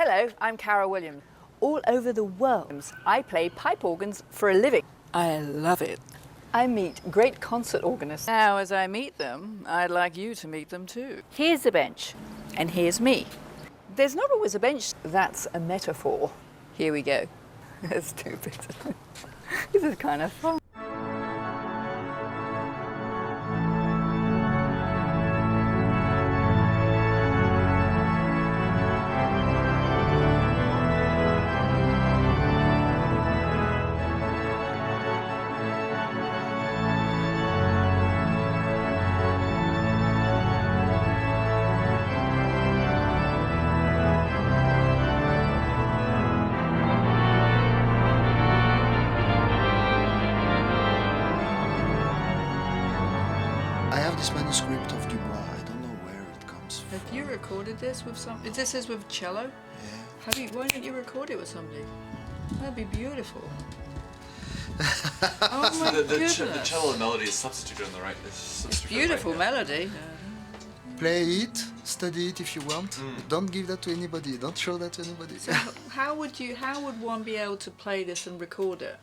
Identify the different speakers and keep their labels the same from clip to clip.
Speaker 1: Hello, I'm Cara Williams. All over the world, I play pipe organs for a living. I love it. I meet great concert organists. Now, as I meet them, I'd like you to meet them too. Here's the bench, and here's me. There's not always a bench. That's a metaphor. Here we go. That's stupid. This is kind of fun.
Speaker 2: This manuscript of Dubois, I don't know where it comes from.
Speaker 1: Have you recorded this with some? This is with cello?
Speaker 2: Yeah.
Speaker 1: Why don't you record it with somebody? That'd be beautiful. Oh my goodness.
Speaker 3: The cello melody is substituted on the right.
Speaker 1: It's beautiful melody.
Speaker 2: Play it, study it if you want. Don't give that to anybody. Don't show that to anybody.
Speaker 1: So how would one be able to play this and record it?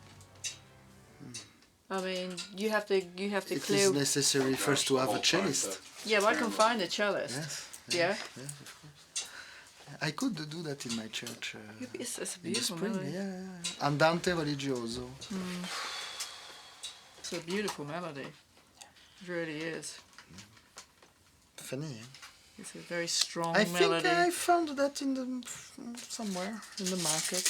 Speaker 1: I mean, you have to
Speaker 2: it
Speaker 1: clear.
Speaker 2: It is necessary first to have a cellist.
Speaker 1: Yeah, well, I can find a cellist.
Speaker 2: Yes.
Speaker 1: Yeah.
Speaker 2: Yes, of course. I could do that in my church.
Speaker 1: It's a
Speaker 2: in the
Speaker 1: beautiful
Speaker 2: spring.
Speaker 1: melody.
Speaker 2: Yeah. Andante religioso.
Speaker 1: It's a beautiful melody. It really is.
Speaker 2: Funny. Eh?
Speaker 1: It's a very strong
Speaker 2: I
Speaker 1: melody.
Speaker 2: think I found that in the somewhere in the market.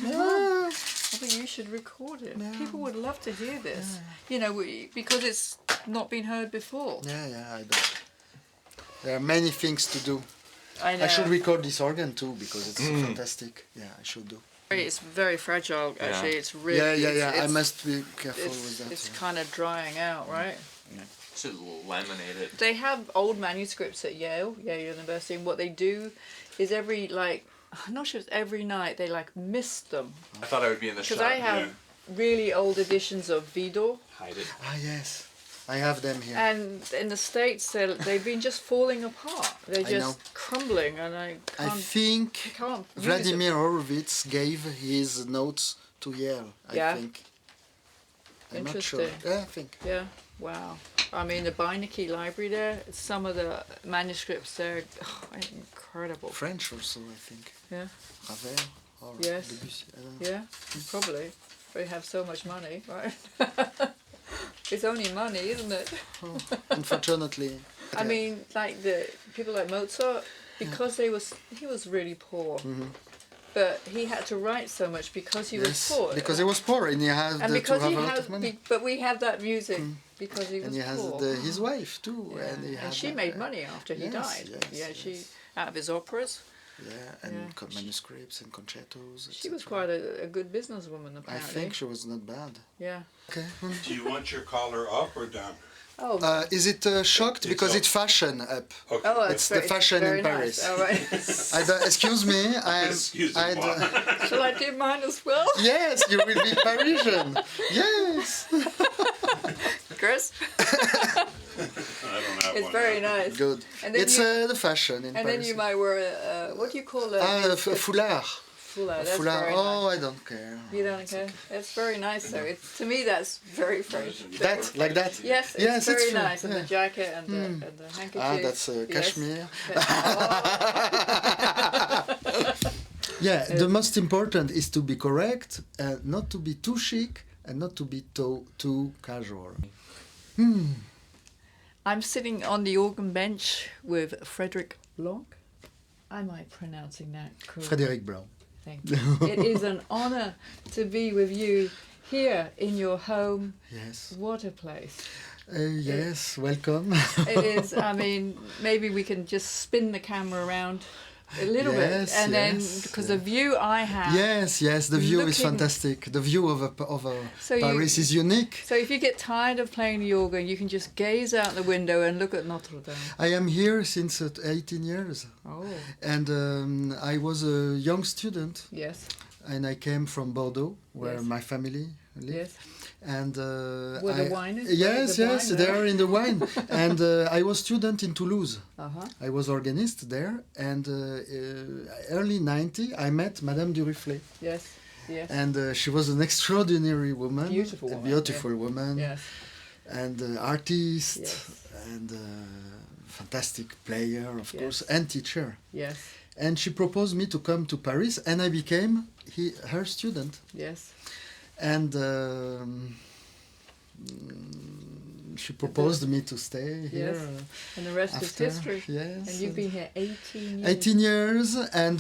Speaker 2: Yeah.
Speaker 1: I think you should record it.
Speaker 2: Yeah.
Speaker 1: People would love to hear this.
Speaker 2: Yeah.
Speaker 1: You know, because it's not been heard before.
Speaker 2: Yeah, I don't. There are many things to do.
Speaker 1: I know.
Speaker 2: I should record this organ too because it's fantastic. Yeah, I should do.
Speaker 1: It's very fragile, actually. It's really...
Speaker 2: Yeah.
Speaker 1: It's,
Speaker 2: I must be careful with that.
Speaker 1: It's kind of drying out, right?
Speaker 3: Should laminate it.
Speaker 1: They have old manuscripts at Yale University, and what they do is I'm not sure it's every night, they mist them.
Speaker 3: I thought I would be in the shot.
Speaker 1: Because I have really old editions of Vidor.
Speaker 3: Hide it.
Speaker 2: Ah, yes. I have them here.
Speaker 1: And in the States, they've been just falling apart. They're just crumbling, and I
Speaker 2: think
Speaker 1: can't use
Speaker 2: Vladimir Horowitz gave his notes to Yale, I think. I'm not sure.
Speaker 1: Interesting.
Speaker 2: Yeah, I think.
Speaker 1: Yeah, wow. I mean, the Beinecke Library there, some of the manuscripts there, incredible.
Speaker 2: French also, I think.
Speaker 1: Yeah.
Speaker 2: Ravel or
Speaker 1: Yes.
Speaker 2: Debussy. I don't know.
Speaker 1: Yeah, probably. They have so much money, right? It's only money, isn't it?
Speaker 2: Oh, unfortunately.
Speaker 1: I mean, the people like Mozart, because he was really poor. But he had to write so much because he was poor.
Speaker 2: Because he was poor and he had
Speaker 1: and because
Speaker 2: to have
Speaker 1: he
Speaker 2: a lot
Speaker 1: has,
Speaker 2: of money.
Speaker 1: but we have that music because he was
Speaker 2: And he has
Speaker 1: poor.
Speaker 2: his wife too.
Speaker 1: Yeah.
Speaker 2: And, he had
Speaker 1: she
Speaker 2: that,
Speaker 1: made money after he died. She out of his operas.
Speaker 2: Yeah, and manuscripts and concertos.
Speaker 1: She was quite a good businesswoman, apparently.
Speaker 2: I think she was not bad.
Speaker 1: Yeah.
Speaker 2: Okay.
Speaker 4: Do you want your collar up or down?
Speaker 1: Oh.
Speaker 2: Is it shocked? Because it's fashion up.
Speaker 4: Okay.
Speaker 1: Oh,
Speaker 2: it's the fashion in Paris.
Speaker 1: Nice. All right.
Speaker 2: Excuse me.
Speaker 4: Excuse me.
Speaker 1: Shall I do mine as well?
Speaker 2: Yes, you will be Parisian. Yes.
Speaker 1: Chris?
Speaker 4: I don't have
Speaker 1: It's
Speaker 4: one
Speaker 1: very
Speaker 4: now.
Speaker 1: nice.
Speaker 2: Good.
Speaker 1: And then
Speaker 2: It's the fashion in
Speaker 1: And
Speaker 2: Paris.
Speaker 1: then you might wear what do you call it?
Speaker 2: Foulard.
Speaker 1: Foulard. That's
Speaker 2: Foulard.
Speaker 1: very
Speaker 2: Oh,
Speaker 1: nice.
Speaker 2: I don't care.
Speaker 1: You don't care? That's very nice, though. To me, that's very French.
Speaker 2: That, like that?
Speaker 1: Yes, it's very
Speaker 2: true.
Speaker 1: nice. And the jacket and the handkerchief.
Speaker 2: Ah, that's
Speaker 1: Yes.
Speaker 2: cashmere.
Speaker 1: Oh.
Speaker 2: Yeah, the most important is to be correct, not to be too chic, and not to be too casual.
Speaker 1: I'm sitting on the organ bench with Frédéric Blanc. Am I pronouncing that correctly?
Speaker 2: Frédéric Blanc.
Speaker 1: Thank you. It is an honor to be with you here in your home.
Speaker 2: Yes.
Speaker 1: What a place.
Speaker 2: Yes, welcome.
Speaker 1: It is, I mean, maybe we can just spin the camera around a little bit, and then because the view I have.
Speaker 2: Yes, the view is fantastic. The view of Paris is unique.
Speaker 1: So if you get tired of playing the organ, you can just gaze out the window and look at Notre-Dame.
Speaker 2: I am here since 18 years.
Speaker 1: Oh.
Speaker 2: And I was a young student.
Speaker 1: Yes.
Speaker 2: And I came from Bordeaux, where
Speaker 1: Yes.
Speaker 2: my family lived.
Speaker 1: Yes.
Speaker 2: And
Speaker 1: Were the wine is-
Speaker 2: yes,
Speaker 1: the
Speaker 2: yes,
Speaker 1: wine
Speaker 2: they
Speaker 1: there?
Speaker 2: are in the wine. And I was student in Toulouse.
Speaker 1: Uh-huh.
Speaker 2: I was organist there, and early 90, I met Madame Duruflé.
Speaker 1: Yes, yes.
Speaker 2: And she was an extraordinary woman.
Speaker 1: Beautiful
Speaker 2: a
Speaker 1: woman,
Speaker 2: beautiful woman.
Speaker 1: Yes.
Speaker 2: And artist,
Speaker 1: Yes.
Speaker 2: and fantastic player, of
Speaker 1: Yes.
Speaker 2: course, and teacher.
Speaker 1: Yes,
Speaker 2: And she proposed me to come to Paris, and I became her student.
Speaker 1: yes.
Speaker 2: And she proposed me to stay here.
Speaker 1: Yes. And the rest
Speaker 2: after,
Speaker 1: is history.
Speaker 2: Yes.
Speaker 1: And you've been here 18 years.
Speaker 2: 18 years, and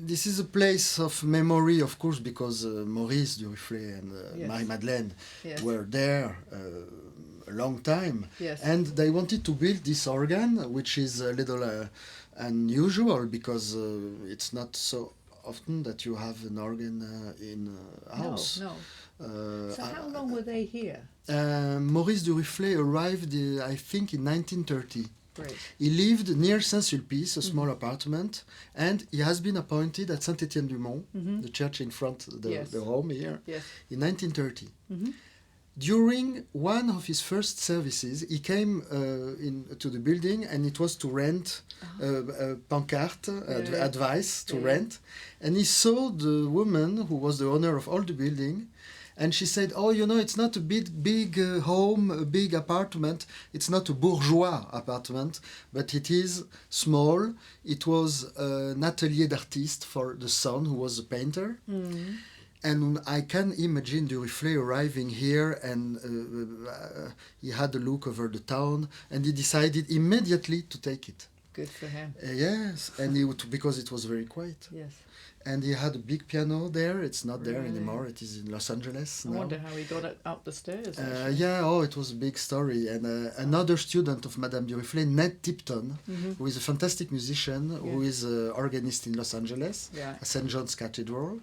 Speaker 2: this is a place of memory, of course, because Maurice Duruflé and
Speaker 1: Yes.
Speaker 2: Marie-Madeleine
Speaker 1: Yes.
Speaker 2: were there a long time.
Speaker 1: Yes.
Speaker 2: And they wanted to build this organ, which is a little unusual because it's not so often that you have an organ in a house.
Speaker 1: No, no. So how long were they here?
Speaker 2: Maurice Duruflé arrived, I think, in 1930.
Speaker 1: Great.
Speaker 2: He lived near Saint-Sulpice, a small apartment, and he has been appointed at Saint-Étienne-du-Mont, the church in front,
Speaker 1: Yes.
Speaker 2: the home here,
Speaker 1: Yes.
Speaker 2: in 1930. During one of his first services, he came to the building, and it was to rent a pancarte,
Speaker 1: Yeah.
Speaker 2: advice to
Speaker 1: Yeah.
Speaker 2: rent. And he saw the woman who was the owner of all the building, and she said, "Oh, you know, it's not a big home, a big apartment. It's not a bourgeois apartment, but it is small. It was an atelier d'artiste for the son, who was a painter." And I can imagine Duruflé arriving here, and he had a look over the town, and he decided immediately to take it.
Speaker 1: Good for him.
Speaker 2: Yes, and because it was very quiet.
Speaker 1: Yes.
Speaker 2: And he had a big piano there. It's not there
Speaker 1: Really?
Speaker 2: anymore. It is in Los Angeles
Speaker 1: I
Speaker 2: now.
Speaker 1: wonder how he got it up the stairs. actually.
Speaker 2: Yeah, oh, it was a big story. And another student of Madame Duruflé, Ned Tipton, who is a fantastic musician, who is an organist in Los Angeles,
Speaker 1: Yeah.
Speaker 2: at St. John's Cathedral.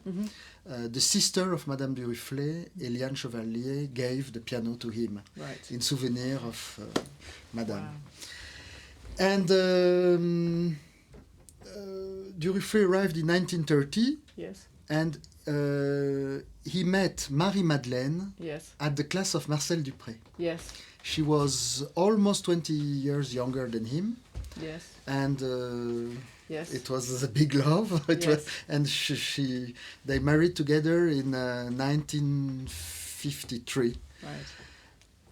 Speaker 2: The sister of Madame Duruflé, Eliane Chevalier, gave the piano to him
Speaker 1: Right.
Speaker 2: in souvenir of Madame.
Speaker 1: Wow.
Speaker 2: And Duruflé arrived in 1930,
Speaker 1: Yes.
Speaker 2: and he met Marie-Madeleine
Speaker 1: Yes.
Speaker 2: at the class of Marcel Dupré.
Speaker 1: Yes.
Speaker 2: She was almost 20 years younger than him,
Speaker 1: Yes.
Speaker 2: and
Speaker 1: Yes.
Speaker 2: it was a big love.
Speaker 1: Yes.
Speaker 2: And they married together in 1953.
Speaker 1: Right.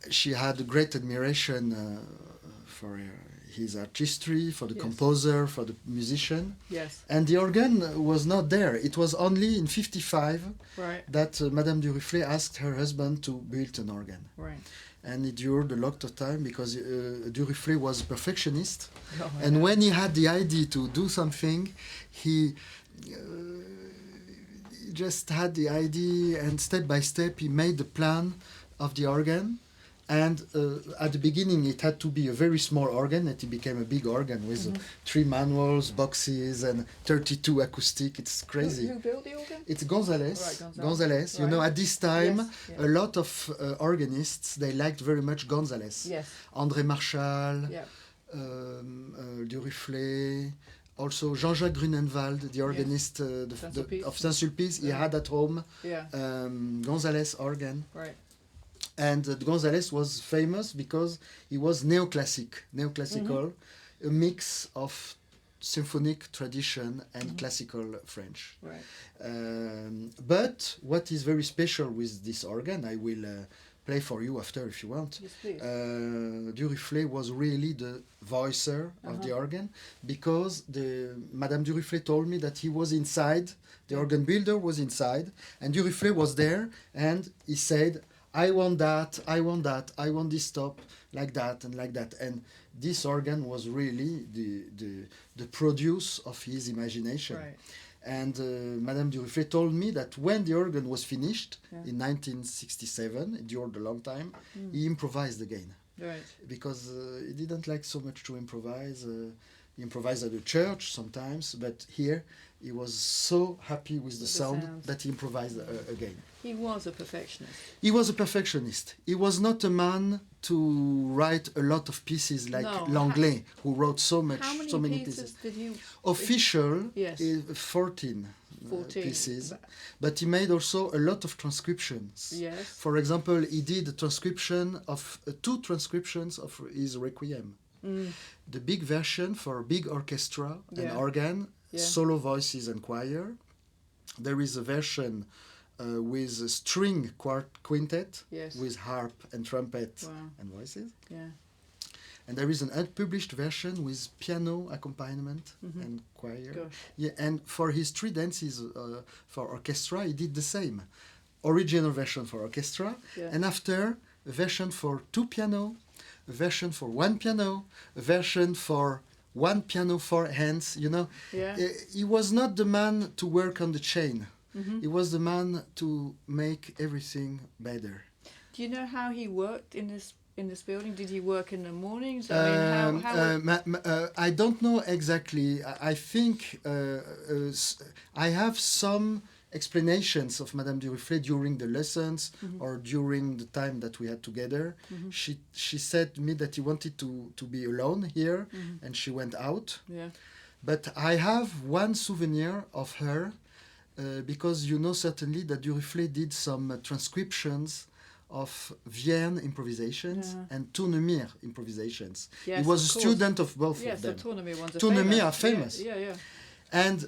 Speaker 2: She had a great admiration for his artistry, for the
Speaker 1: Yes.
Speaker 2: composer, for the musician.
Speaker 1: Yes.
Speaker 2: And the organ was not there. It was only in 55
Speaker 1: Right.
Speaker 2: that Madame Duruflé asked her husband to build an organ.
Speaker 1: Right.
Speaker 2: And it dured a lot of time because Duruflé was a perfectionist.
Speaker 1: Oh,
Speaker 2: And
Speaker 1: yeah.
Speaker 2: when he had the idea to do something, he just had the idea, and step by step he made the plan of the organ. And at the beginning it had to be a very small organ, and it became a big organ with 3 manuals, boxes, and 32 acoustic. It's crazy.
Speaker 1: Who built the organ?
Speaker 2: It's Gonzalez.
Speaker 1: Right,
Speaker 2: Gonzalez. You
Speaker 1: Right.
Speaker 2: know, at this time,
Speaker 1: Yes, yeah.
Speaker 2: a lot of organists, they liked very much Gonzalez.
Speaker 1: Yes.
Speaker 2: André Marchal,
Speaker 1: Yeah.
Speaker 2: Duruflé, also Jean-Jacques Grunenwald, the organist
Speaker 1: Saint-Sulpice.
Speaker 2: of Saint-Sulpice. He
Speaker 1: Yeah.
Speaker 2: had at home
Speaker 1: Yeah.
Speaker 2: Gonzalez organ.
Speaker 1: Right.
Speaker 2: And Gonzalez was famous because he was neoclassical, a mix of symphonic tradition and classical French.
Speaker 1: Right.
Speaker 2: But what is very special with this organ, I will play for you after if you want.
Speaker 1: Yes, please.
Speaker 2: Duruflé was really the voicer of the organ, because Madame Duruflé told me that he was inside, the organ builder was inside, and Duruflé was there, and he said, I want that, I want that, I want this stop, like that and like that. And this organ was really the produce of his imagination.
Speaker 1: Right.
Speaker 2: And Madame Duruflé told me that when the organ was finished
Speaker 1: Yeah.
Speaker 2: in 1967, it dured a long time, he improvised again.
Speaker 1: Right.
Speaker 2: Because he didn't like so much to improvise. He improvised at the church sometimes, but here he was so happy with the sound
Speaker 1: sounds.
Speaker 2: that he improvised again.
Speaker 1: He was a perfectionist.
Speaker 2: He was a perfectionist. He was not a man to write a lot of pieces like
Speaker 1: No.
Speaker 2: Langlais, who wrote so
Speaker 1: How
Speaker 2: many
Speaker 1: many
Speaker 2: pieces.
Speaker 1: pieces did you?
Speaker 2: Official,
Speaker 1: Yes.
Speaker 2: 14.
Speaker 1: 14
Speaker 2: pieces, but he made also a lot of transcriptions.
Speaker 1: Yes.
Speaker 2: For example, he did a transcription of 2 transcriptions of his Requiem. The big version for big orchestra and
Speaker 1: Yeah.
Speaker 2: organ,
Speaker 1: Yeah.
Speaker 2: solo voices and choir. There is a version with a string quintet
Speaker 1: Yes.
Speaker 2: with harp and trumpet
Speaker 1: Wow.
Speaker 2: and voices.
Speaker 1: Yeah.
Speaker 2: And there is an unpublished version with piano accompaniment and choir.
Speaker 1: Gosh.
Speaker 2: Yeah, and for his 3 dances for orchestra, he did the same. Original version for orchestra,
Speaker 1: Yeah.
Speaker 2: and after a version for 2 piano, a version for 1 piano, a version for 1 piano, 4 hands. You know,
Speaker 1: Yeah.
Speaker 2: he was not the man to work on the chain. He was the man to make everything better.
Speaker 1: Do you know how he worked in this building? Did he work in the mornings? I mean, how
Speaker 2: I don't know exactly. I think I have some explanations of Madame Duruflé during the lessons or during the time that we had together. She said to me that he wanted to be alone here, and she went out.
Speaker 1: Yeah.
Speaker 2: But I have one souvenir of her, because you know certainly that Duruflé did some transcriptions of Vienne improvisations and Tournemire improvisations.
Speaker 1: Yes,
Speaker 2: he was
Speaker 1: of
Speaker 2: a
Speaker 1: course.
Speaker 2: student of both
Speaker 1: Yes,
Speaker 2: of
Speaker 1: the
Speaker 2: them.
Speaker 1: Tournemire ones are
Speaker 2: Tournemire are
Speaker 1: famous.
Speaker 2: famous.
Speaker 1: Yeah, yeah.
Speaker 2: And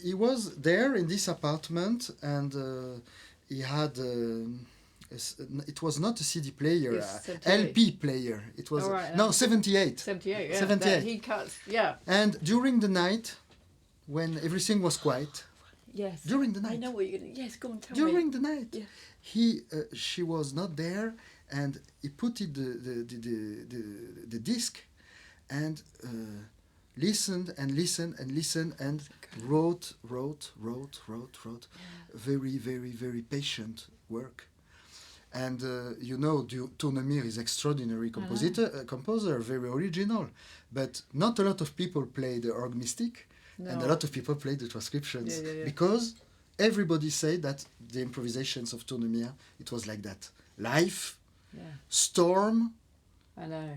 Speaker 2: he was there in this apartment, and he had... it was not a CD player,
Speaker 1: Yes, 78.
Speaker 2: LP player. It was
Speaker 1: Oh, right,
Speaker 2: no 78.
Speaker 1: 78, yeah.
Speaker 2: 78.
Speaker 1: That he cuts, yeah.
Speaker 2: And during the night, when everything was quiet,
Speaker 1: Yes.
Speaker 2: during the
Speaker 1: I
Speaker 2: night,
Speaker 1: know what you're going to... Yes, go on, tell
Speaker 2: during
Speaker 1: me.
Speaker 2: the night,
Speaker 1: Yeah.
Speaker 2: she was not there, and he put it the disc, and listened and listened and listened and wrote. Very, very, very patient work. And you know, Tournemire is extraordinary composer, very original. But not a lot of people play the organistic, and a lot of people play the transcriptions, because everybody say that the improvisations of Tournemire, it was like that. Life, storm,
Speaker 1: I know.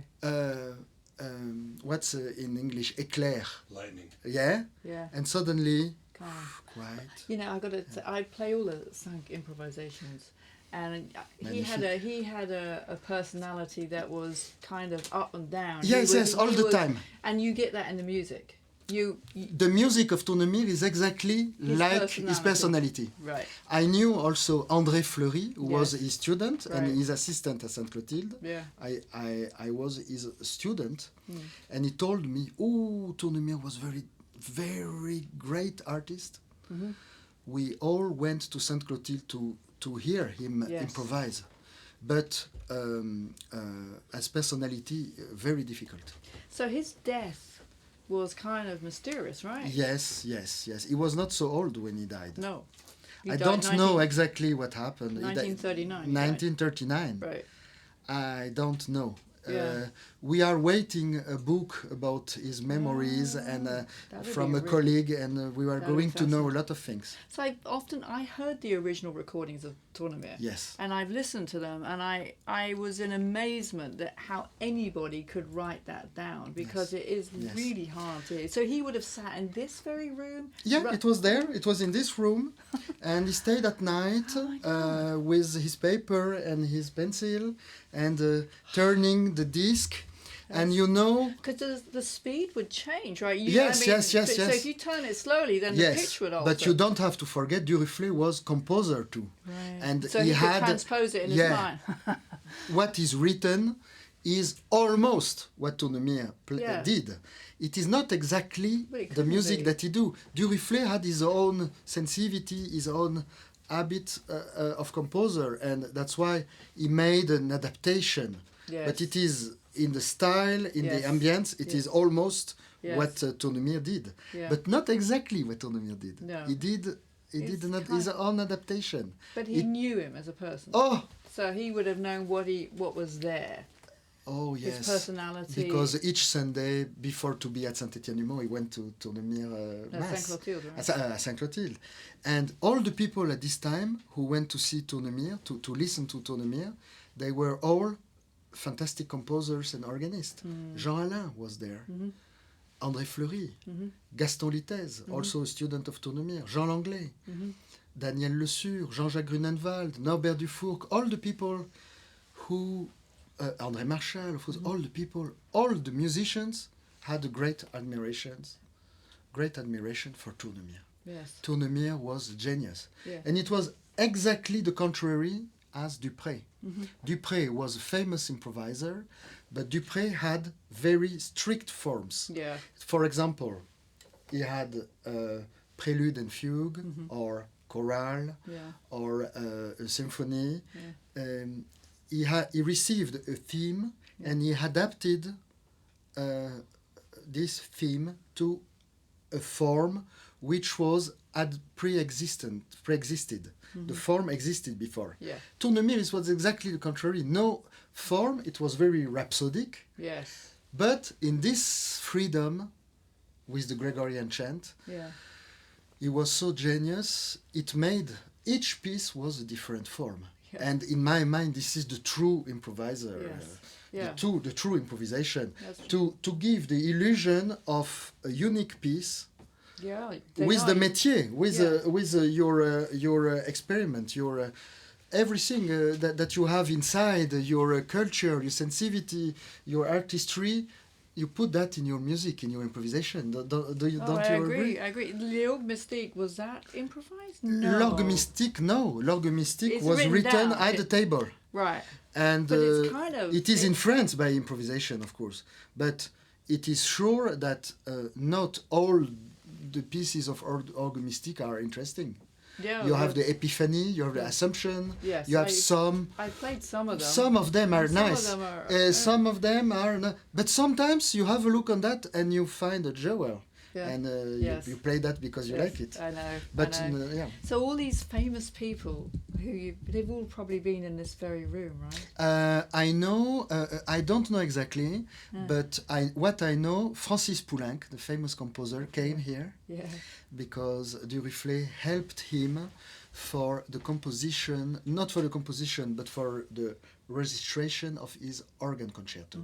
Speaker 2: what's in English? Éclair.
Speaker 4: Lightning.
Speaker 2: Yeah?
Speaker 1: Yeah.
Speaker 2: And suddenly,
Speaker 1: Calm.
Speaker 2: quiet.
Speaker 1: You know, I play all the Sank improvisations, and he had a personality that was kind of up and down.
Speaker 2: Yes, all the time.
Speaker 1: And you get that in the music. You
Speaker 2: The music of Tournemire is exactly like his personality.
Speaker 1: Right.
Speaker 2: I knew also André Fleury, who was
Speaker 1: Yes.
Speaker 2: his student and
Speaker 1: Right.
Speaker 2: his assistant at Sainte Clotilde.
Speaker 1: Yeah.
Speaker 2: I was his student, and he told me, "Oh, Tournemire was very great artist. We all went to Sainte Clotilde to hear him improvise, but as personality, very difficult."
Speaker 1: So his death was kind of mysterious, right?
Speaker 2: Yes. He was not so old when he died.
Speaker 1: No. He
Speaker 2: I
Speaker 1: died
Speaker 2: don't know exactly what happened. He died
Speaker 1: 1939.
Speaker 2: 1939.
Speaker 1: Right.
Speaker 2: I don't know.
Speaker 1: Yeah.
Speaker 2: We are waiting a book about his memories and
Speaker 1: would
Speaker 2: from
Speaker 1: be
Speaker 2: a
Speaker 1: really-
Speaker 2: colleague, and we are
Speaker 1: that would
Speaker 2: going
Speaker 1: be
Speaker 2: to know a lot of things.
Speaker 1: So I heard the original recordings of Tournemire.
Speaker 2: Yes.
Speaker 1: And I've listened to them, and I was in amazement that how anybody could write that down, because it is really hard to hear. So he would have sat in this very room.
Speaker 2: Yeah, it was there. It was in this room, and he stayed at night with his paper and his pencil, and turning the disc, and you know.
Speaker 1: Because the speed would change, right?
Speaker 2: Yes.
Speaker 1: So if you turn it slowly, then the pitch would alter.
Speaker 2: But you don't have to forget Duruflé was composer too,
Speaker 1: Right.
Speaker 2: and
Speaker 1: So he could transpose it in his mind.
Speaker 2: What is written is almost what Tournemire did. It is not exactly
Speaker 1: But it
Speaker 2: the
Speaker 1: couldn't
Speaker 2: music
Speaker 1: be.
Speaker 2: that he do. Duruflé had his own sensitivity, his own habit of composer, and that's why he made an adaptation.
Speaker 1: Yes.
Speaker 2: But it is in the style, in the ambience, it is almost what Tournemire did.
Speaker 1: Yeah.
Speaker 2: But not exactly what Tournemire did.
Speaker 1: No.
Speaker 2: He did his own adaptation.
Speaker 1: But he knew him as a person.
Speaker 2: Oh!
Speaker 1: So he would have known what was there.
Speaker 2: Oh, yes.
Speaker 1: His personality.
Speaker 2: Because each Sunday, before to be at Saint-Étienne-du-Mont, he went to Tournemire Mass.
Speaker 1: Saint-Clotilde, right?
Speaker 2: At Saint-Clotilde. And all the people at this time who went to see Tournemire, to listen to Tournemire, they were all fantastic composers and organists. Jean Alain was there. André Fleury, Gaston Littèze, also a student of Tournemire, Jean Langlais, Daniel Le Sur, Jean-Jacques Grunenwald, Norbert Dufourcq, all the people who, André Marchal, of course, all the people, all the musicians had a great admiration for Tournemire.
Speaker 1: Yes.
Speaker 2: Tournemire was a genius.
Speaker 1: Yeah.
Speaker 2: And it was exactly the contrary as Dupré. Dupré was a famous improviser, but Dupré had very strict forms.
Speaker 1: Yeah.
Speaker 2: For example, he had prelude and fugue, or chorale, or a symphony.
Speaker 1: Yeah.
Speaker 2: He received a theme, and he adapted this theme to a form which had pre-existed. The form existed before.
Speaker 1: Yeah.
Speaker 2: Tournemire was exactly the contrary. No form, it was very rhapsodic.
Speaker 1: Yes.
Speaker 2: But in this freedom with the Gregorian chant, he was so genius, it made each piece was a different form.
Speaker 1: Yeah.
Speaker 2: And in my mind, this is the true improviser.
Speaker 1: Yes.
Speaker 2: The true improvisation.
Speaker 1: That's
Speaker 2: To give the illusion of a unique piece
Speaker 1: Yeah.
Speaker 2: with the métier, with your experiment, your everything that you have inside, your culture, your sensitivity, your artistry, you put that in your music, in your improvisation. Don't you agree?
Speaker 1: I agree. L'Orgue Mystique, was that improvised? No.
Speaker 2: L'Orgue Mystique, no. L'Orgue Mystique
Speaker 1: It's
Speaker 2: was written
Speaker 1: down.
Speaker 2: at the table.
Speaker 1: Right.
Speaker 2: And
Speaker 1: But it's kind of...
Speaker 2: it is influenced by improvisation, of course. But it is sure that not all the pieces of Orgue Mystique are interesting.
Speaker 1: Yeah,
Speaker 2: You have the Epiphany, you have the Assumption,
Speaker 1: Yes,
Speaker 2: you have some...
Speaker 1: I played some of them.
Speaker 2: Some of them are
Speaker 1: Some
Speaker 2: nice.
Speaker 1: of them are...
Speaker 2: Some of them are not. But sometimes you have a look on that and you find a jewel.
Speaker 1: Yeah.
Speaker 2: And
Speaker 1: Yes.
Speaker 2: you play that because you
Speaker 1: Yes,
Speaker 2: like it.
Speaker 1: I know.
Speaker 2: But
Speaker 1: I know.
Speaker 2: yeah.
Speaker 1: So all these famous people they've all probably been in this very room, right?
Speaker 2: I know, I don't know exactly, but what I know, Francis Poulenc, the famous composer, came here
Speaker 1: Yeah.
Speaker 2: because Duruflé helped him for the composition, not for the composition, but for the registration of his organ concerto.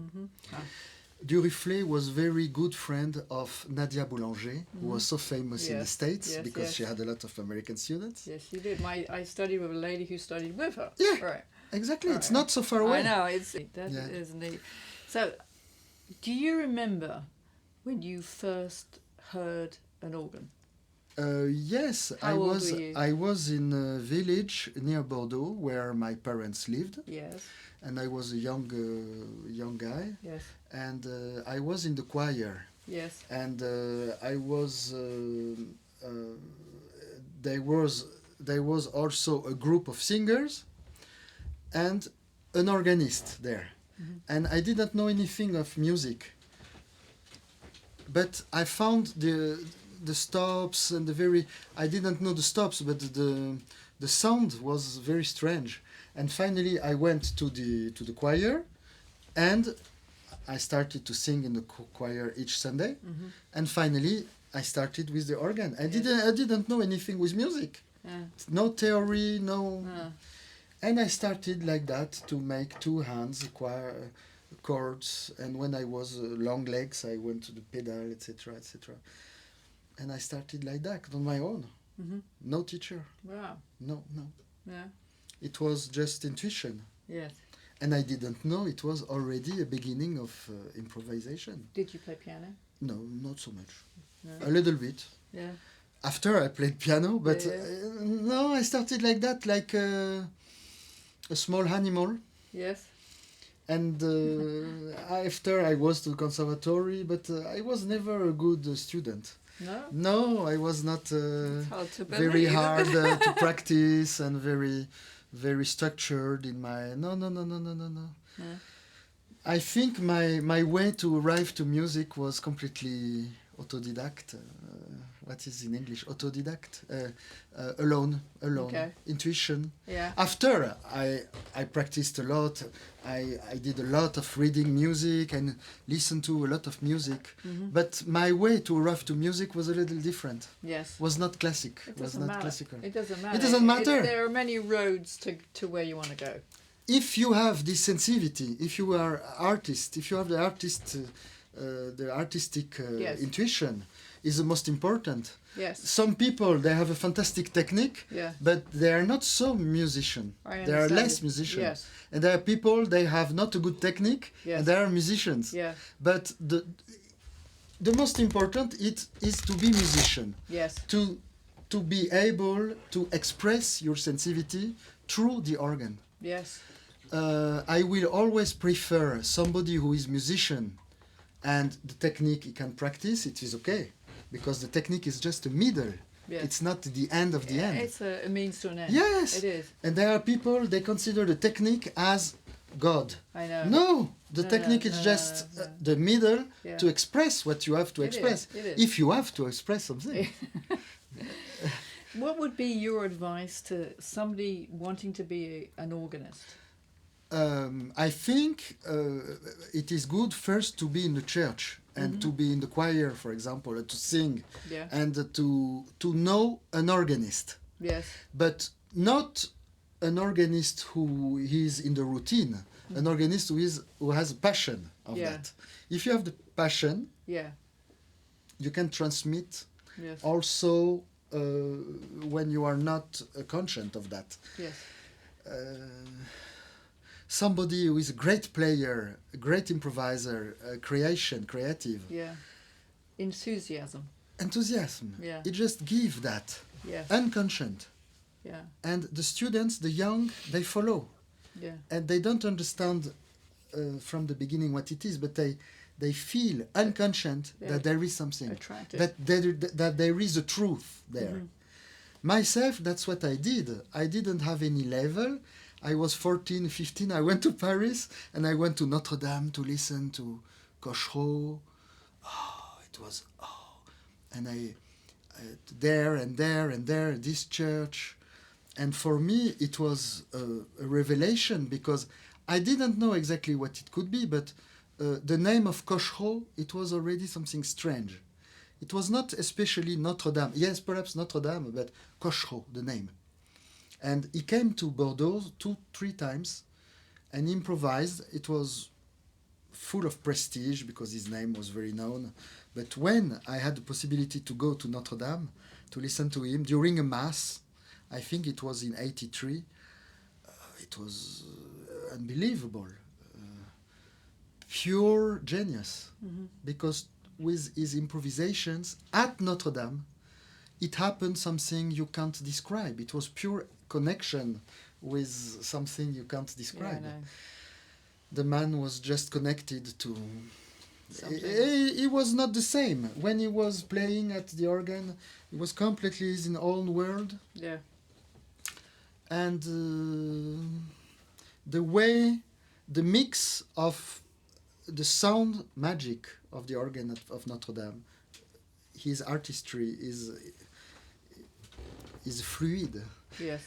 Speaker 2: Duruflé was very good friend of Nadia Boulanger, who was so famous in the States because she had a lot of American students.
Speaker 1: Yes, she did. I studied with a lady who studied with her.
Speaker 2: Yeah,
Speaker 1: Right.
Speaker 2: exactly.
Speaker 1: Right.
Speaker 2: It's not so far away.
Speaker 1: I know. That is neat. So, do you remember when you first heard an organ?
Speaker 2: Yes,
Speaker 1: How old were you?
Speaker 2: I was in a village near Bordeaux where my parents lived,
Speaker 1: Yes.
Speaker 2: and I was a young guy,
Speaker 1: Yes.
Speaker 2: and I was in the choir,
Speaker 1: Yes.
Speaker 2: and I was there was also a group of singers, and an organist there, and I didn't know anything of music, but I found the stops and I didn't know the stops, but the sound was very strange. And finally I went to the choir, and I started to sing in the choir each Sunday. And finally I started with the organ. I didn't know anything with music. No theory, no. And I started like that to make two hands chords, and when I was long legs I went to the pedal, etc., etc. And I started like that on my own. No teacher.
Speaker 1: Wow.
Speaker 2: No.
Speaker 1: Yeah.
Speaker 2: It was just intuition.
Speaker 1: Yes.
Speaker 2: And I didn't know it was already a beginning of improvisation.
Speaker 1: Did you play piano?
Speaker 2: No, not so much.
Speaker 1: No.
Speaker 2: A little bit.
Speaker 1: Yeah.
Speaker 2: After I played piano, but
Speaker 1: Yeah.
Speaker 2: no, I started like that, like a small animal.
Speaker 1: Yes.
Speaker 2: And after I was to the conservatory, but I was never a good student.
Speaker 1: No.
Speaker 2: No, I was not
Speaker 1: It's hard to
Speaker 2: very
Speaker 1: believe.
Speaker 2: hard to practice and very structured in my no.
Speaker 1: Yeah.
Speaker 2: I think my way to arrive to music was completely autodidact. What is in English? Autodidact. Alone.
Speaker 1: Okay.
Speaker 2: Intuition.
Speaker 1: Yeah.
Speaker 2: After I practiced a lot, I did a lot of reading music and listened to a lot of music. But my way to arrive to music was a little different.
Speaker 1: Yes.
Speaker 2: Was not classic.
Speaker 1: It
Speaker 2: Was
Speaker 1: doesn't
Speaker 2: not
Speaker 1: matter.
Speaker 2: classical.
Speaker 1: It doesn't matter.
Speaker 2: It doesn't matter.
Speaker 1: There are many roads to where you want to go.
Speaker 2: If you have this sensitivity, if you are artist, if you have the artist the artistic
Speaker 1: Yes.
Speaker 2: intuition is the most important.
Speaker 1: Yes.
Speaker 2: Some people, they have a fantastic technique,
Speaker 1: Yeah.
Speaker 2: but they are not so musician.
Speaker 1: I
Speaker 2: They are
Speaker 1: understand
Speaker 2: less
Speaker 1: it.
Speaker 2: musician.
Speaker 1: Yes.
Speaker 2: And there are people, they have not a good technique,
Speaker 1: Yes.
Speaker 2: and they are musicians.
Speaker 1: Yeah.
Speaker 2: But the most important is to be musician,
Speaker 1: Yes.
Speaker 2: to be able to express your sensitivity through the organ.
Speaker 1: Yes.
Speaker 2: I will always prefer somebody who is musician and the technique he can practice, it is okay. Because the technique is just a middle.
Speaker 1: Yes.
Speaker 2: It's not the end of the end.
Speaker 1: It's a means to an end.
Speaker 2: Yes.
Speaker 1: It is.
Speaker 2: And there are people, they consider the technique as God.
Speaker 1: I know.
Speaker 2: No, the
Speaker 1: No,
Speaker 2: technique
Speaker 1: no,
Speaker 2: is
Speaker 1: no,
Speaker 2: just
Speaker 1: no, no.
Speaker 2: the middle
Speaker 1: Yeah.
Speaker 2: to express what you have to
Speaker 1: It is,
Speaker 2: express.
Speaker 1: it is.
Speaker 2: If you have to express something.
Speaker 1: What would be your advice to somebody wanting to be an organist?
Speaker 2: I think it is good first to be in the church and to be in the choir, for example, to sing
Speaker 1: Yeah.
Speaker 2: and to know an organist.
Speaker 1: Yes.
Speaker 2: But not an organist who is in the routine, an organist who has a passion of
Speaker 1: Yeah.
Speaker 2: that. If you have the passion,
Speaker 1: Yeah.
Speaker 2: you can transmit
Speaker 1: Yes.
Speaker 2: also when you are not conscious of that.
Speaker 1: Yes.
Speaker 2: Somebody who is a great player, a great improviser, creative,
Speaker 1: Yeah. Enthusiasm.
Speaker 2: enthusiasm.
Speaker 1: Yeah.
Speaker 2: It just give that,
Speaker 1: Yes.
Speaker 2: unconscious.
Speaker 1: Yeah.
Speaker 2: And the students, the young, they follow.
Speaker 1: Yeah.
Speaker 2: And they don't understand from the beginning what it is, but they feel unconscious
Speaker 1: Yeah.
Speaker 2: that there is something,
Speaker 1: Attracted.
Speaker 2: that there is a truth there. Myself, that's what I did. I didn't have any level. I was 14, 15. I went to Paris and I went to Notre-Dame to listen to Cochereau. Oh, it was, and I there and there and there, this church. And for me, it was a revelation because I didn't know exactly what it could be, but the name of Cochereau, it was already something strange. It was not especially Notre-Dame. Yes, perhaps Notre-Dame, but Cochereau, the name. And he came to Bordeaux 2-3 times and improvised. It was full of prestige because his name was very known. But when I had the possibility to go to Notre-Dame to listen to him during a mass, I think it was in 83, it was unbelievable. Pure genius. Because with his improvisations at Notre-Dame, it happened something you can't describe. It was pure connection with something you can't
Speaker 1: Yeah, I
Speaker 2: describe.
Speaker 1: know.
Speaker 2: The man was just connected to...
Speaker 1: Something.
Speaker 2: He was not the same. When he was playing at the organ, he was completely in his own world.
Speaker 1: Yeah.
Speaker 2: And the way, the mix of the sound magic of the organ of Notre-Dame, his artistry is fluid.
Speaker 1: Yes.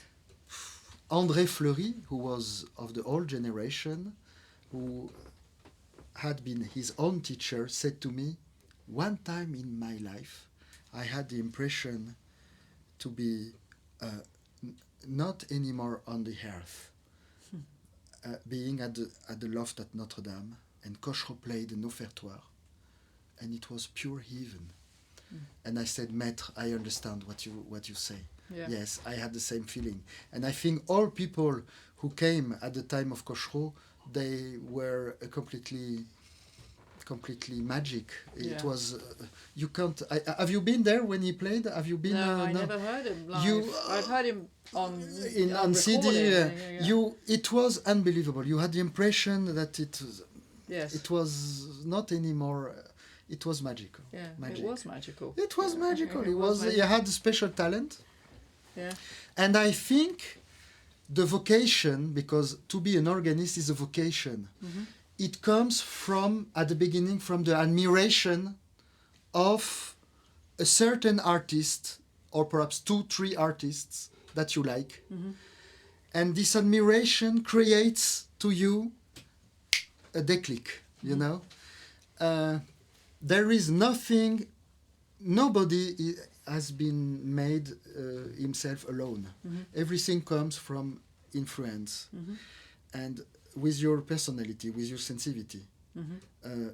Speaker 2: André Fleury, who was of the old generation, who had been his own teacher, said to me, one time in my life, I had the impression to be not anymore on the earth, being at the loft at Notre-Dame, and Cochereau played an offertoire, and it was pure heaven. And I said, Maître, I understand what you say.
Speaker 1: Yeah.
Speaker 2: Yes, I had the same feeling. And I think all people who came at the time of Cochereau, they were completely magic.
Speaker 1: Yeah.
Speaker 2: It was, you can't, have you been there when he played? Have you been?
Speaker 1: No, I never heard him live. I've heard him on
Speaker 2: on CD.
Speaker 1: recording.
Speaker 2: It was unbelievable. You had the impression that it
Speaker 1: Yes.
Speaker 2: was not anymore. It was magical.
Speaker 1: Yeah.
Speaker 2: Magic.
Speaker 1: It was magical.
Speaker 2: It was magical.
Speaker 1: It was
Speaker 2: He had a special talent.
Speaker 1: Yeah.
Speaker 2: And I think the vocation, because to be an organist is a vocation, it comes from, at the beginning, from the admiration of a certain artist, or perhaps 2-3 artists that you like. And this admiration creates to you a déclic, you know? There is nothing, nobody has been made himself alone. Everything comes from influence and with your personality, with your sensitivity.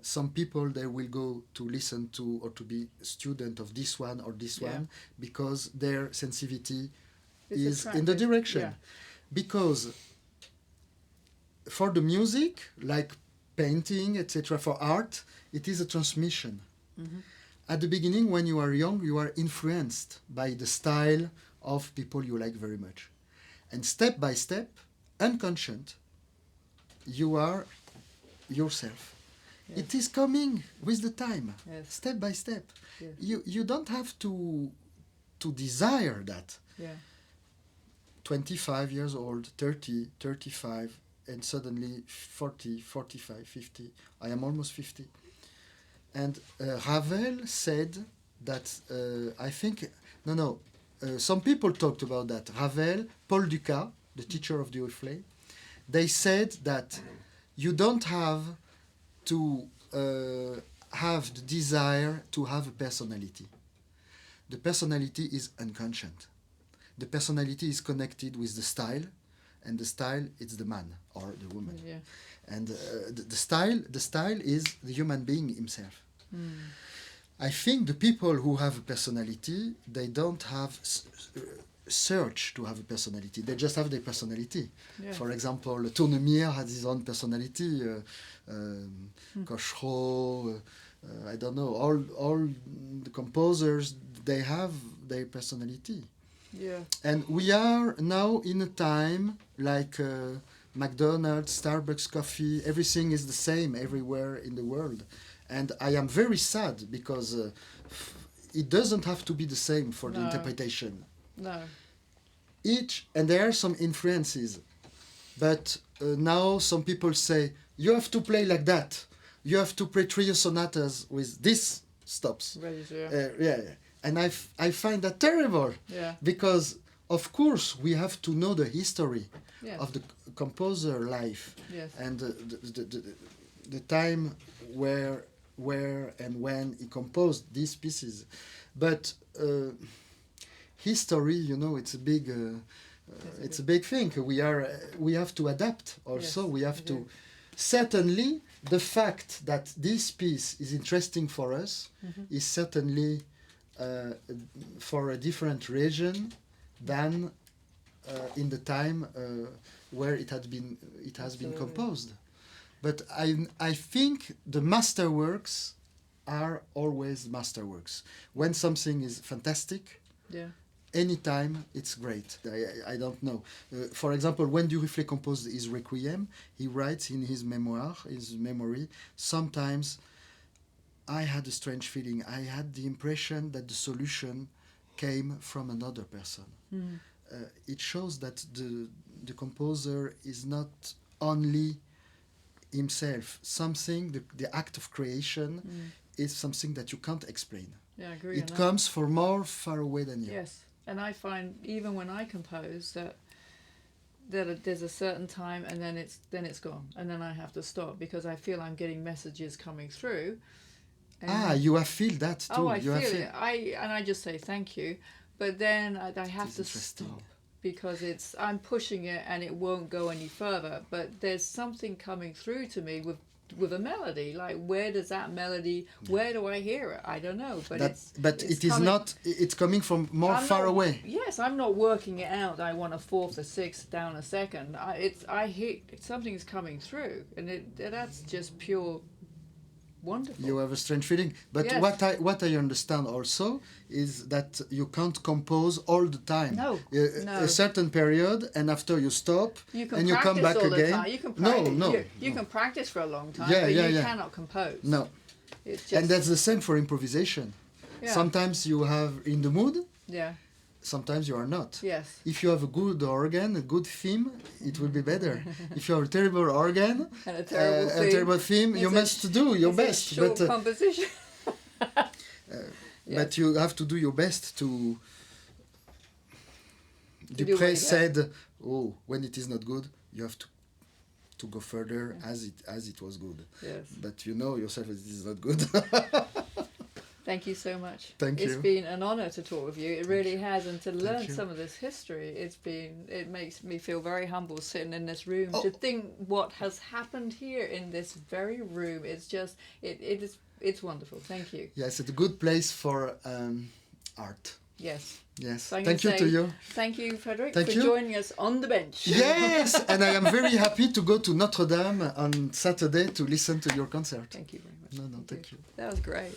Speaker 2: Some people, they will go to listen to or to be a student of this one or this one because their sensitivity is in the direction.
Speaker 1: Yeah.
Speaker 2: Because for the music, like painting, etc., for art, it is a transmission. At the beginning, when you are young, you are influenced by the style of people you like very much. And step by step, unconscious, you are yourself.
Speaker 1: Yes.
Speaker 2: It is coming with the time,
Speaker 1: Yes.
Speaker 2: step by step.
Speaker 1: Yes.
Speaker 2: You don't have to desire that.
Speaker 1: Yeah.
Speaker 2: 25 years old, 30, 35, and suddenly 40, 45, 50. I am almost 50. And Ravel said that, I think, some people talked about that. Ravel, Paul Dukas, the teacher of Duruflé, they said that you don't have to have the desire to have a personality. The personality is unconscious. The personality is connected with the style, and the style is the man or the woman.
Speaker 1: Yeah.
Speaker 2: And the style is the human being himself. I think the people who have a personality, they don't have search to have a personality. They just have their personality.
Speaker 1: Yeah.
Speaker 2: For example, Tournemire has his own personality. Cochereau, I don't know. All the composers, they have their personality.
Speaker 1: Yeah.
Speaker 2: And we are now in a time like McDonald's, Starbucks, coffee, everything is the same everywhere in the world. And I am very sad because it doesn't have to be the same for the
Speaker 1: No.
Speaker 2: interpretation.
Speaker 1: No.
Speaker 2: And there are some influences. But now some people say, you have to play like that. You have to play trio sonatas with this stops.
Speaker 1: Yeah.
Speaker 2: And I find that terrible.
Speaker 1: Yeah.
Speaker 2: Because, of course, we have to know the history
Speaker 1: Yes.
Speaker 2: of the composer life.
Speaker 1: Yes.
Speaker 2: And the time where and when he composed these pieces. But history, it's a big thing. We have to adapt also.
Speaker 1: Yes,
Speaker 2: we have
Speaker 1: we
Speaker 2: to.
Speaker 1: do.
Speaker 2: Certainly, the fact that this piece is interesting for us is certainly for a different region than in the time where it has been composed. But I think the masterworks are always masterworks. When something is fantastic,
Speaker 1: Yeah.
Speaker 2: anytime it's great. I don't know. For example, when Duruflé composed his Requiem, he writes in his memory, sometimes I had a strange feeling. I had the impression that the solution came from another person. It shows that the composer is not only himself. The act of creation is something that you can't explain.
Speaker 1: Yeah, I agree.
Speaker 2: It
Speaker 1: on
Speaker 2: comes from more far away than you.
Speaker 1: Yes, and I find even when I compose that there's a certain time and then it's gone, and then I have to stop because I feel I'm getting messages coming through. And
Speaker 2: You have feel that too.
Speaker 1: Oh, I
Speaker 2: you
Speaker 1: feel
Speaker 2: have
Speaker 1: it. I just say thank you, but then I have
Speaker 2: is
Speaker 1: to
Speaker 2: interesting.
Speaker 1: stop because I'm pushing it and it won't go any further. But there's something coming through to me with a melody. Like, where does that melody? Where do I hear it? I don't know. But
Speaker 2: it is not. It's coming from more far away.
Speaker 1: Yes, I'm not working it out. I want a fourth, a sixth, down a second. I hear something's coming through, and that's just pure. Wonderful.
Speaker 2: You have a strange feeling, but
Speaker 1: Yes.
Speaker 2: what I understand also is that you can't compose all the time.
Speaker 1: No, no.
Speaker 2: A certain period, and after you stop,
Speaker 1: You can
Speaker 2: and you come
Speaker 1: practice
Speaker 2: back
Speaker 1: all
Speaker 2: again.
Speaker 1: the time. You can practice.
Speaker 2: No,
Speaker 1: You can practice for a long time,
Speaker 2: Yeah,
Speaker 1: but
Speaker 2: yeah,
Speaker 1: you
Speaker 2: yeah.
Speaker 1: cannot compose.
Speaker 2: No,
Speaker 1: It's just,
Speaker 2: and that's the same for improvisation.
Speaker 1: Yeah.
Speaker 2: Sometimes you have in the mood,
Speaker 1: Yeah.
Speaker 2: sometimes you are not.
Speaker 1: Yes.
Speaker 2: If you have a good organ, a good theme, it will be better. If you have a terrible organ,
Speaker 1: And a terrible theme.
Speaker 2: a terrible theme, you
Speaker 1: It's a
Speaker 2: must do your
Speaker 1: It's a
Speaker 2: best.
Speaker 1: short composition. Yes.
Speaker 2: But you have to do your best to.
Speaker 1: do
Speaker 2: Dupré
Speaker 1: what
Speaker 2: said, "Oh, when it is not good, you have to go further as it was good."
Speaker 1: Yes.
Speaker 2: But you know yourself that it is not good.
Speaker 1: Thank you so much.
Speaker 2: Thank you.
Speaker 1: It's been an honor to talk with you. It really has, and to learn
Speaker 2: you.
Speaker 1: some of this history, it makes me feel very humble sitting in this room
Speaker 2: Oh.
Speaker 1: to think what has happened here in this very room. It's just it's wonderful. Thank you.
Speaker 2: Yes, it's a good place for art.
Speaker 1: Yes.
Speaker 2: Yes.
Speaker 1: So I'm
Speaker 2: Thank
Speaker 1: gonna
Speaker 2: you to
Speaker 1: say
Speaker 2: you.
Speaker 1: Thank you, Frédéric,
Speaker 2: Thank
Speaker 1: for
Speaker 2: you.
Speaker 1: joining us on the bench.
Speaker 2: Yes, and I am very happy to go to Notre-Dame on Saturday to listen to your concert.
Speaker 1: Thank you very much.
Speaker 2: No, thank you.
Speaker 1: That was great.